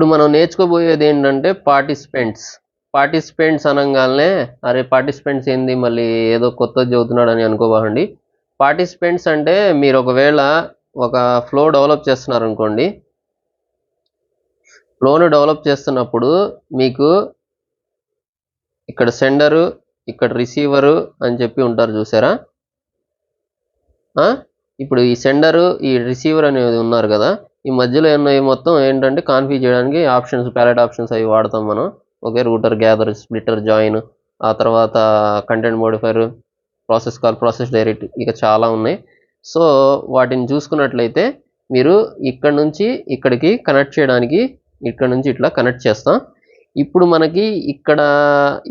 ఇప్పుడు మనం నేర్చుకోబోయేది ఏంటంటే పార్టిసిపెంట్స్ అనగానే అరే పార్టిసిపెంట్స్ ఏంది మళ్ళీ ఏదో కొత్తది చదువుతున్నాడు అని అనుకోబాకండి. పార్టిసిపెంట్స్ అంటే మీరు ఒకవేళ ఒక ఫ్లో డెవలప్ చేస్తున్నారు అనుకోండి. ఫ్లోను డెవలప్ చేస్తున్నప్పుడు మీకు ఇక్కడ సెండరు, ఇక్కడ రిసీవరు అని చెప్పి ఉంటారు చూసారా. ఇప్పుడు ఈ సెండరు, ఈ రిసీవర్ అనేది ఉన్నారు కదా, ఈ మధ్యలో మొత్తం ఏంటంటే కాన్ఫిగర్ చేయడానికి ఆప్షన్స్, ప్యాలెట్ ఆప్షన్స్ అవి వాడతాం మనం. Okay, router, gather, splitter, join, ఆ తర్వాత content modifier, process call, process direct, ఇక చాలా ఉన్నాయి. సో వాటిని చూసుకున్నట్లయితే మీరు ఇక్కడ నుంచి ఇక్కడికి కనెక్ట్ చేయడానికి ఇక్కడ నుంచి ఇట్లా కనెక్ట్ చేస్తాం. ఇప్పుడు మనకి ఇక్కడ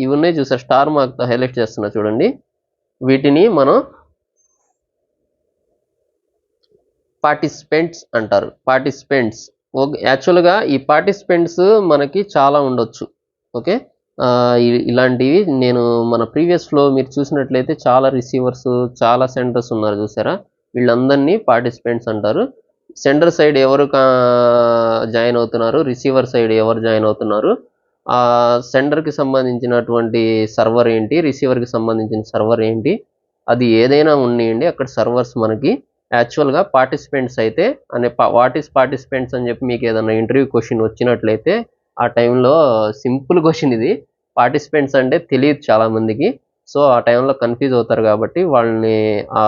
ఇవి ఉన్నాయి చూసారు, స్టార్ మార్క్తో హైలైట్ చేస్తున్నా చూడండి. వీటిని మనం పార్టిసిపెంట్స్ అంటారు. పార్టిసిపెంట్స్ యాక్చువల్గా ఈ పార్టిసిపెంట్స్ మనకి చాలా ఉండొచ్చు. ఓకే, ఇలాంటివి నేను మన ప్రీవియస్ ఫ్లో మీరు చూసినట్లయితే చాలా రిసీవర్స్, చాలా సెంటర్స్ ఉన్నారు చూసారా, వీళ్ళందరినీ పార్టిసిపెంట్స్ అంటారు. సెంటర్ సైడ్ ఎవరు జాయిన్ అవుతున్నారు, రిసీవర్ సైడ్ ఎవరు జాయిన్ అవుతున్నారు, సెండర్కి సంబంధించినటువంటి సర్వర్ ఏంటి, రిసీవర్కి సంబంధించిన సర్వర్ ఏంటి, అది ఏదైనా ఉన్నాయండి అక్కడ సర్వర్స్ మనకి. యాక్చువల్గా పార్టిసిపెంట్స్ అయితే వాట్ ఈస్ పార్టిసిపెంట్స్ అని చెప్పి మీకు ఏదైనా ఇంటర్వ్యూ క్వశ్చన్ వచ్చినట్లయితే ఆ టైంలో సింపుల్ క్వశ్చన్ ఇది. పార్టిసిపెంట్స్ అంటే తెలియదు చాలామందికి. సో ఆ టైంలో కన్ఫ్యూజ్ అవుతారు కాబట్టి వాళ్ళని ఆ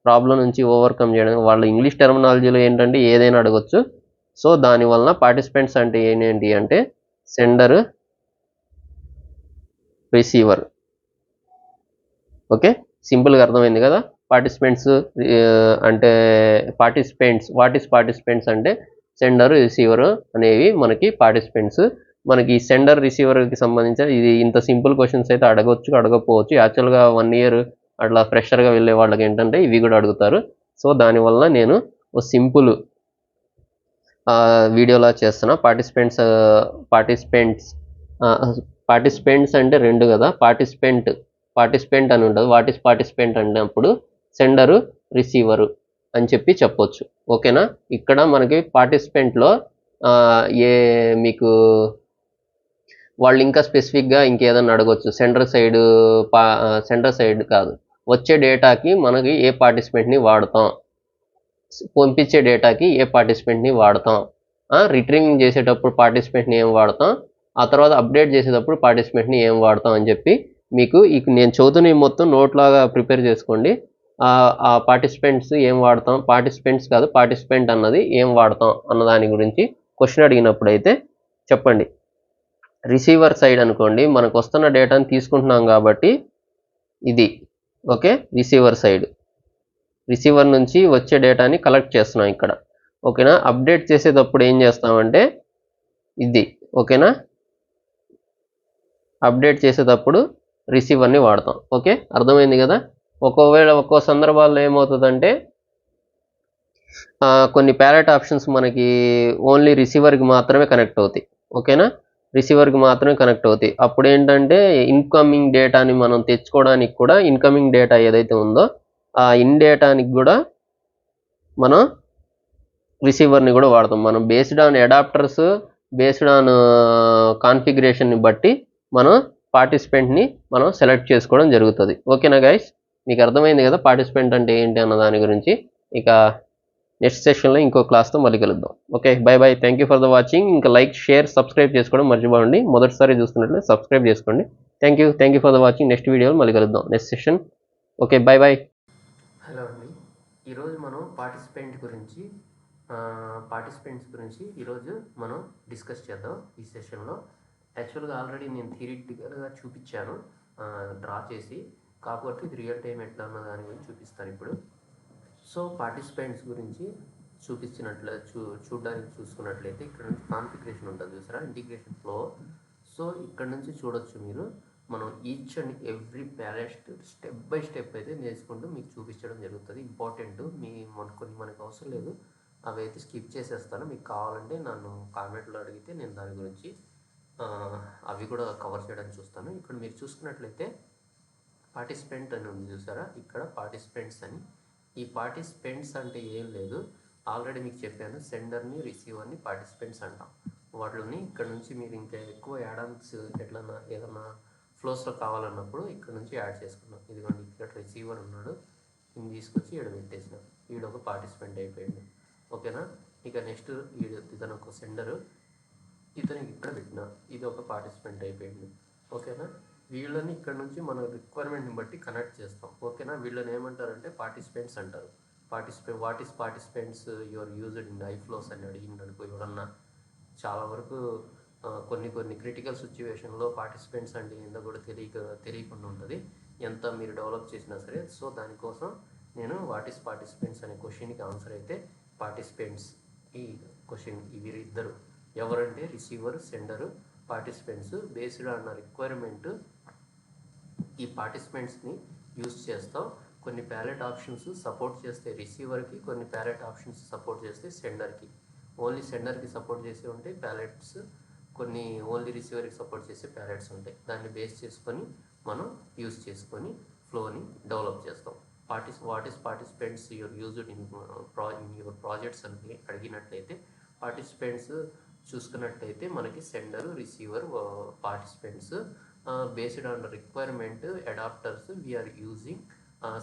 ప్రాబ్లం నుంచి ఓవర్కమ్ చేయడం, వాళ్ళ ఇంగ్లీష్ టెర్మినాలజీలో ఏంటంటే ఏదైనా అడగొచ్చు. సో దానివలన పార్టిసిపెంట్స్ అంటే ఏంటి అంటే సెండర్, రిసీవర్. ఓకే, సింపుల్గా అర్థమైంది కదా. పార్టిసిపెంట్స్ అంటే వాట్ ఈస్ పార్టిసిపెంట్స్ అంటే సెండర్, రిసీవర్ అనేవి మనకి పార్టిసిపెంట్స్. మనకి సెండర్, రిసీవర్కి సంబంధించిన ఇది ఇంత సింపుల్ క్వశ్చన్స్ అయితే అడగవచ్చు, అడగకపోవచ్చు. యాక్చువల్గా 1 year అట్లా ఫ్రెషర్గా వెళ్ళే వాళ్ళకి ఏంటంటే ఇవి కూడా అడుగుతారు. సో దానివల్ల నేను ఓ సింపుల్ వీడియోలా చేస్తున్నా. పార్టిసిపెంట్స్ అంటే 2 కదా, పార్టిసిపెంట్ అని ఉంటుంది. వాట్ ఈస్ పార్టిసిపెంట్ అన్నప్పుడు సెండరు, రిసీవరు అని చెప్పి చెప్పొచ్చు. ఓకేనా. ఇక్కడ మనకి పార్టిసిపెంట్లో మీకు వాళ్ళు ఇంకా స్పెసిఫిక్గా ఇంకేదన్నా అడగొచ్చు. సెంటర్ సైడ్ కాదు, వచ్చే డేటాకి మనకి ఏ పార్టిసిపెంట్ని వాడతాం, పంపించే డేటాకి ఏ పార్టిసిపెంట్ని వాడతాం, రిట్రీవింగ్ చేసేటప్పుడు పార్టిసిపెంట్ని ఏం వాడతాం, ఆ తర్వాత అప్డేట్ చేసేటప్పుడు పార్టిసిపెంట్ని ఏం వాడతాం అని చెప్పి మీకు నేను చదువుతున్న మొత్తం నోట్లాగా ప్రిపేర్ చేసుకోండి. ఆ పార్టిసిపెంట్స్ ఏం వాడతాం, పార్టిసిపెంట్ అన్నది ఏం వాడతాం అన్న దాని గురించి క్వశ్చన్ అడిగినప్పుడు అయితే చెప్పండి. రిసీవర్ సైడ్ అనుకోండి, మనకు వస్తున్న డేటాని తీసుకుంటున్నాం కాబట్టి ఇది. ఓకే, రిసీవర్ నుంచి వచ్చే డేటాని కలెక్ట్ చేస్తున్నాం ఇక్కడ. ఓకేనా. అప్డేట్ చేసేటప్పుడు ఏం చేస్తామంటే ఇది. ఓకేనా, అప్డేట్ చేసేటప్పుడు రిసీవర్ని వాడతాం. ఓకే, అర్థమైంది కదా. ఒక్కో సందర్భాల్లో ఏమవుతుందంటే కొన్ని ప్యాలెట్ ఆప్షన్స్ మనకి ఓన్లీ రిసీవర్కి మాత్రమే కనెక్ట్ అవుతాయి. ఓకేనా, రిసీవర్కి మాత్రమే కనెక్ట్ అవుతాయి. అప్పుడు ఏంటంటే ఇన్కమింగ్ డేటాని మనం తెచ్చుకోవడానికి కూడా, ఇన్కమింగ్ డేటా ఏదైతే ఉందో ఆ డేటానికి కూడా మనం రిసీవర్ని కూడా వాడతాం. మనం based on adapters, based on కాన్ఫిగరేషన్ని బట్టి మనం పార్టిసిపెంట్ని మనం సెలెక్ట్ చేసుకోవడం జరుగుతుంది. ఓకేనా గైస్, మీకు అర్థమైంది కదా పార్టిసిపెంట్ అంటే ఏంటి అన్న దాని గురించి. ఇక నెక్స్ట్ సెషన్లో ఇంకో క్లాస్తో మళ్ళీ కలుద్దాం. Okay, by by, thank you for the watching. ఇంకా లైక్, షేర్, సబ్స్క్రైబ్ చేసుకోవడం మర్చిపోండి. మొదటిసారి చూస్తున్నట్లే సబ్స్క్రైబ్ చేసుకోండి. Thank you for the watching. Next వీడియోలో మళ్ళీ కలుద్దాం, next session. Okay, by by. Hello అండి, ఈరోజు మనం పార్టిసిపెంట్స్ గురించి ఈరోజు మనం డిస్కస్ చేద్దాం ఈ సెషన్లో. యాక్చువల్గా ఆల్రెడీ నేను థియరిటికల్గా చూపించాను డ్రా చేసి, కాకపోతే ఇది రియల్ టైం ఎట్లా ఉన్న దాని గురించి చూపిస్తాను ఇప్పుడు. సో పార్టిసిపెంట్స్ గురించి చూసుకున్నట్లయితే ఇక్కడ నుంచి కాన్ఫిగరేషన్ ఉంటుంది చూసారా, ఇంటిగ్రేషన్ ఫ్లో. సో ఇక్కడ నుంచి చూడొచ్చు మీరు, మనం each and every palette step by step అయితే నేర్చుకుంటూ మీకు చూపించడం జరుగుతుంది. ఇంపార్టెంట్ మనకు అవసరం లేదు, అవి అయితే స్కిప్ చేసేస్తాను. మీకు కావాలంటే నన్ను కామెంట్లో అడిగితే నేను దాని గురించి అవి కూడా కవర్ చేయడానికి చూస్తాను. ఇక్కడ మీరు చూసుకున్నట్లయితే పార్టిసిపెంట్ అని ఉంది చూసారా, ఇక్కడ పార్టిసిపెంట్స్ అని. ఈ పార్టిసిపెంట్స్ అంటే ఏం లేదు, ఆల్రెడీ మీకు చెప్పాను, సెండర్ని, రిసీవర్ని పార్టిసిపెంట్స్ అంటాం. వాటిని ఇక్కడ నుంచి మీరు ఇంకా ఎక్కువ యాడన్స్ ఎట్లన్నా ఏదన్నా ఫ్లోస్లో కావాలన్నప్పుడు ఇక్కడ నుంచి యాడ్ చేసుకున్నాం. ఇదిగోండి ఇక్కడ రిసీవర్ ఉన్నాడు, దీన్ని తీసుకొచ్చి ఈడ పెట్టేసినాం. ఈడ ఒక పార్టిసిపెంట్ అయిపోయింది. ఓకేనా. ఇక నెక్స్ట్ ఇతను ఒక సెండరు, ఇతనికి ఇక్కడ పెట్టిన ఇది ఒక పార్టిసిపెంట్ అయిపోయింది. ఓకేనా. వీళ్ళని ఇక్కడ నుంచి మన రిక్వైర్మెంట్ని బట్టి కనెక్ట్ చేస్తాం. ఓకేనా. వీళ్ళని ఏమంటారంటే పార్టిసిపెంట్స్ అంటారు. What is participants your used in iFlows అని అడిగిందనుకో ఎవరన్నా, చాలా వరకు కొన్ని క్రిటికల్ సిచ్యువేషన్లో పార్టిసిపెంట్స్ అంటే ఏందో కూడా తెలియకుండా ఉంటుంది, ఎంత మీరు డెవలప్ చేసినా సరే. సో దానికోసం నేను వాట్ ఈస్ పార్టిసిపెంట్స్ అనే క్వశ్చన్కి ఆన్సర్ అయితే పార్టిసిపెంట్స్. ఈ క్వశ్చన్ వీరిద్దరు ఎవరంటే receiver, sender, participants. Based on requirement ఈ పార్టిసిపెంట్స్ని యూజ్ చేస్తాం. కొన్ని ప్యాలెట్ ఆప్షన్స్ సపోర్ట్ చేస్తే రిసీవర్కి, కొన్ని ప్యాలెట్ ఆప్షన్స్ సపోర్ట్ చేస్తే సెండర్కి. ఓన్లీ సెండర్కి సపోర్ట్ చేసి ఉంటాయి ప్యాలెట్స్, కొన్ని ఓన్లీ రిసీవర్కి సపోర్ట్ చేసే ప్యాలెట్స్ ఉంటాయి. దాన్ని బేస్ చేసుకొని మనం యూజ్ చేసుకొని ఫ్లోని డెవలప్ చేస్తాం. What is participants your used in your projects అని అడిగినట్లయితే పార్టిసిపెంట్స్ చూసుకున్నట్టయితే మనకి sender, receiver, participants. Based on requirement adapters we are using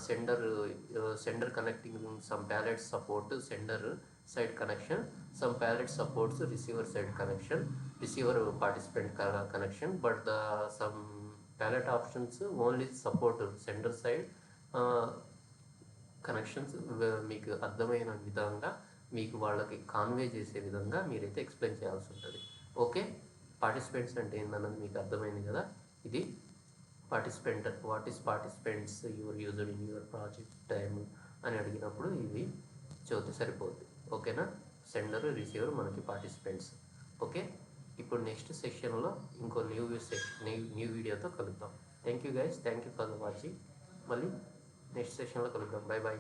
sender connecting some pallets support sender side connection, some pallet supports receiver side connection, receiver participant connection, but some pallet options only support sender side connections. మీకు అర్థమైన విధంగా మీకు వాళ్ళకి Conway చేసే విధంగా మీరైతే explain చేయాల్సి ఉంటుంది. ఓకే. పార్టిసిపెంట్స్ అంటే ఏందన్నది మీకు అర్థమైంది కదా. ఇది participant, what is participants your used in your project time అని అడిగినప్పుడు ఇది చదివితే సరిపోద్ది. ఓకేనా. సెండర్, రిసీవర్ మనకి పార్టిసిపెంట్స్. ఓకే. ఇప్పుడు నెక్స్ట్ సెక్షన్లో ఇంకో న్యూ వీడియోతో కలుద్దాం. Thank you guys, thank you for watching. మళ్ళీ నెక్స్ట్ సెషన్లో కలుద్దాం. Bye bye.